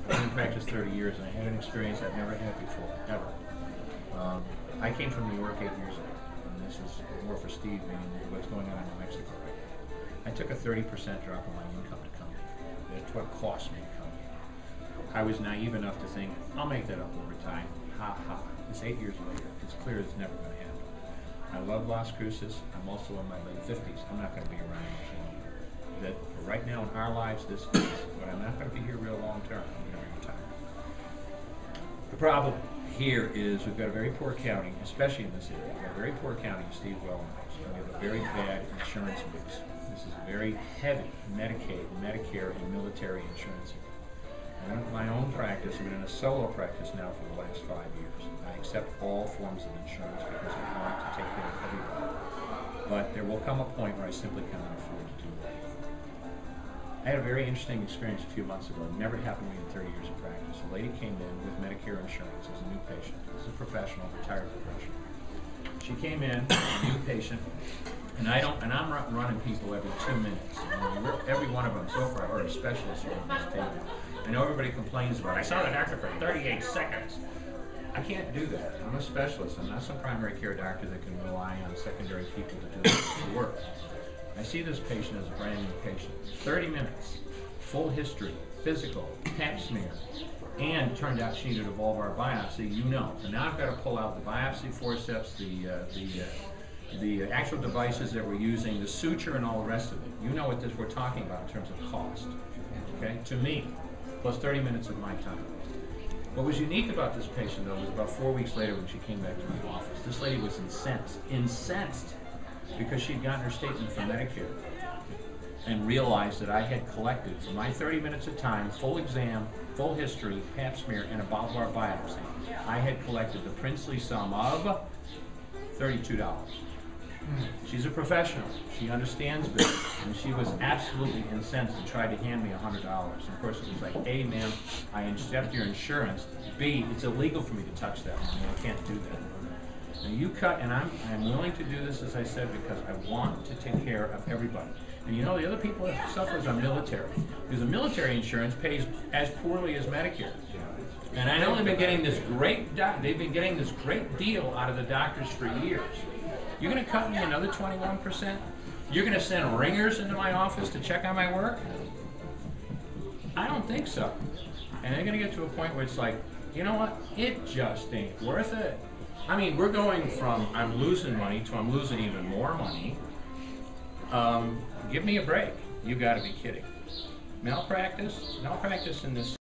I've been in practice 30 years, and I had an experience I've never had before, ever. I came from New York 8 years ago, and this is more for Steve, meaning what's going on in New Mexico right now. I took a 30% drop in my income to come here. That's what it cost me to come here. I was naive enough to think, I'll make that up over time. Ha ha. It's 8 years later. It's clear it's never going to happen. I love Las Cruces. I'm also in my late 50s. I'm not going to be around much longer. That for right now in our lives, this is, but I'm not going to be here real long term. I'm going to retire. The problem here is we've got a very poor county, especially in this area. We've got a very poor county, as Steve well knows. And we have a very bad insurance mix. This is a very heavy Medicaid, Medicare, and military insurance area. I'm in my own practice. I've been in a solo practice now for the last 5 years. I accept all forms of insurance because I want to take care of everybody. But there will come a point where I simply cannot afford to do that. I had a very interesting experience a few months ago. It never happened to me in 30 years of practice. A lady came in with Medicare insurance as a new patient. This is a professional, retired professional. She came in, a new patient, and I'm running people every 2 minutes. And every one of them so far, or a specialist here on this table. I know everybody complains about, I saw the doctor for 38 seconds. I can't do that. I'm a specialist. I'm not some primary care doctor that can rely on secondary people to do the work. I see this patient as a brand new patient. 30 minutes, full history, physical, pap smear, and turned out she needed a vulvar biopsy, you know. So now I've got to pull out the biopsy forceps, the actual devices that we're using, the suture, and all the rest of it. You know what we're talking about in terms of cost, okay, to me, plus 30 minutes of my time. What was unique about this patient, though, was about 4 weeks later when she came back to my office, this lady was incensed, because she'd gotten her statement from Medicare and realized that I had collected, for my 30 minutes of time, full exam, full history, pap smear, and a vulvar biopsy, I had collected the princely sum of $32. She's a professional. She understands business, and she was absolutely incensed and tried to hand me $100. And of course, it was like, A, ma'am, I accept your insurance. B, it's illegal for me to touch that money. I can't do that. Now you cut, and I'm willing to do this, as I said, because I want to take care of everybody. And you know, the other people that suffer are military, because the military insurance pays as poorly as Medicare. And I know they've been getting this great deal out of the doctors for years. You're going to cut me another 21%? You're going to send ringers into my office to check on my work? I don't think so. And they're going to get to a point where it's like, you know what? It just ain't worth it. I mean, we're going from I'm losing money to I'm losing even more money. Give me a break. You got to be kidding. Malpractice in this